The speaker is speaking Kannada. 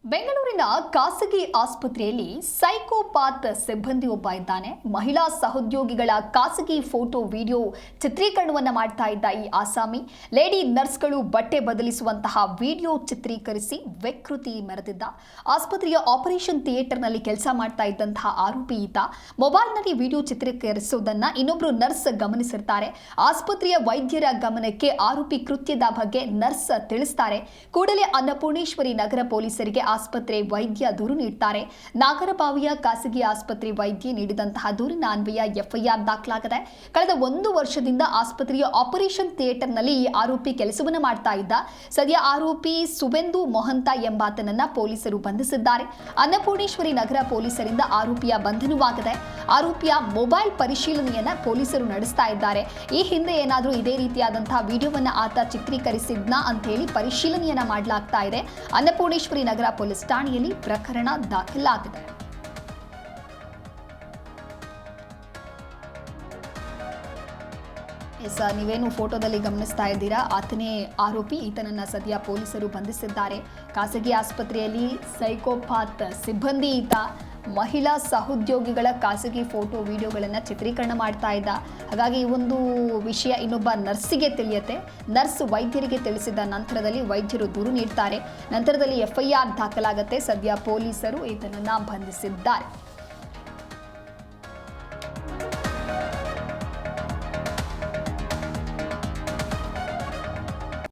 ಬೆಂಗಳೂರಿನ ಖಾಸಗಿ ಆಸ್ಪತ್ರೆಯಲ್ಲಿ ಸೈಕೋಪಾತ್ ಸಿಬ್ಬಂದಿ ಒಬ್ಬ ಇದ್ದಾನೆ. ಮಹಿಳಾ ಸಹೋದ್ಯೋಗಿಗಳ ಖಾಸಗಿ ಫೋಟೋ ವಿಡಿಯೋ ಚಿತ್ರೀಕರಣವನ್ನು ಮಾಡ್ತಾ ಇದ್ದ ಈ ಆಸಾಮಿ ಲೇಡಿ ನರ್ಸ್ಗಳು ಬಟ್ಟೆ ಬದಲಿಸುವಂತಹ ವಿಡಿಯೋ ಚಿತ್ರೀಕರಿಸಿ ವಿಕೃತಿ ಮೆರೆದಿದ್ದ. ಆಸ್ಪತ್ರೆಯ ಆಪರೇಷನ್ ಥಿಯೇಟರ್ನಲ್ಲಿ ಕೆಲಸ ಮಾಡ್ತಾ ಇದ್ದಂತಹ ಆರೋಪಿ ಈತ ಮೊಬೈಲ್ನಲ್ಲಿ ವಿಡಿಯೋ ಚಿತ್ರೀಕರಿಸುವುದನ್ನ ಇನ್ನೊಬ್ಬರು ನರ್ಸ್ ಗಮನಿಸಿರ್ತಾರೆ. ಆಸ್ಪತ್ರೆಯ ವೈದ್ಯರ ಗಮನಕ್ಕೆ ಆರೋಪಿ ಕೃತ್ಯದ ಬಗ್ಗೆ ನರ್ಸ್ ತಿಳಿಸ್ತಾರೆ. ಕೂಡಲೇ ಅನ್ನಪೂರ್ಣೇಶ್ವರಿ ನಗರ ಪೊಲೀಸರಿಗೆ ಆಸ್ಪತ್ರೆ ವೈದ್ಯ ದೂರು ನೀಡುತ್ತಾರೆ. ನಾಗರಬಾವಿಯ ಖಾಸಗಿ ಆಸ್ಪತ್ರೆ ವೈದ್ಯ ನೀಡಿದಂತಹ ದೂರಿನ ಅನ್ವಯ ಎಫ್ಐಆರ್ ದಾಖಲಾಗಿದೆ. ಕಳೆದ 1 ವರ್ಷದಿಂದ ಆಸ್ಪತ್ರೆಯ ಆಪರೇಷನ್ ಥಿಯೇಟರ್ನಲ್ಲಿ ಈ ಆರೋಪಿ ಕೆಲಸವನ್ನು ಮಾಡ್ತಾ ಇದ್ದ. ಸದ್ಯ ಆರೋಪಿ ಸುಬೆಂದು ಮೊಹಂತ ಎಂಬಾತನನ್ನ ಪೊಲೀಸರು ಬಂಧಿಸಿದ್ದಾರೆ. ಅನ್ನಪೂರ್ಣೇಶ್ವರಿ ನಗರ ಪೊಲೀಸರಿಂದ ಆರೋಪಿಯ ಬಂಧನವಾಗಿದೆ. ಆರೋಪಿಯ ಮೊಬೈಲ್ ಪರಿಶೀಲನೆಯನ್ನ ಪೊಲೀಸರು ನಡೆಸ್ತಾ ಇದ್ದಾರೆ. ಈ ಹಿಂದೆ ಏನಾದರೂ ಇದೇ ರೀತಿಯಾದಂತಹ ವಿಡಿಯೋವನ್ನ ಆತ ಚಿತ್ರೀಕರಿಸಿದ್ನಾ ಅಂತ ಹೇಳಿ ಪರಿಶೀಲನೆಯನ್ನ ಮಾಡಲಾಗ್ತಾ ಇದೆ. ಅನ್ನಪೂರ್ಣೇಶ್ವರಿ ನಗರ ಪೊಲೀಸ್ ಠಾಣೆಯಲ್ಲಿ ಪ್ರಕರಣ ದಾಖಲಾಗಿದೆ. ನೀವೇನು ಫೋಟೋದಲ್ಲಿ ಗಮನಿಸ್ತಾ ಇದ್ದೀರಾ, ಆತನೇ ಆರೋಪಿ. ಈತನನ್ನ ಸದ್ಯ ಪೊಲೀಸರು ಬಂಧಿಸಿದ್ದಾರೆ. ಖಾಸಗಿ ಆಸ್ಪತ್ರೆಯಲ್ಲಿ ಸೈಕೋಪಾತ್ ಸಿಬ್ಬಂದಿ ಈತ. ಮಹಿಳಾ ಸಹೋದ್ಯೋಗಿಗಳ ಖಾಸಗಿ ಫೋಟೋ ವಿಡಿಯೋಗಳನ್ನು ಚಿತ್ರೀಕರಣ ಮಾಡ್ತಾ ಇದ್ದ. ಹಾಗಾಗಿ ಈ ಒಂದು ವಿಷಯ ಇನ್ನೊಬ್ಬ ನರ್ಸಿಗೆ ತಿಳಿಯುತ್ತೆ. ನರ್ಸ್ ವೈದ್ಯರಿಗೆ ತಿಳಿಸಿದ ನಂತರದಲ್ಲಿ ವೈದ್ಯರು ದೂರು ನೀಡ್ತಾರೆ. ನಂತರದಲ್ಲಿ ಎಫ್ಐಆರ್ ದಾಖಲಾಗುತ್ತೆ. ಸದ್ಯ ಪೊಲೀಸರು ಈತನನ್ನ ಬಂಧಿಸಿದ್ದಾರೆ.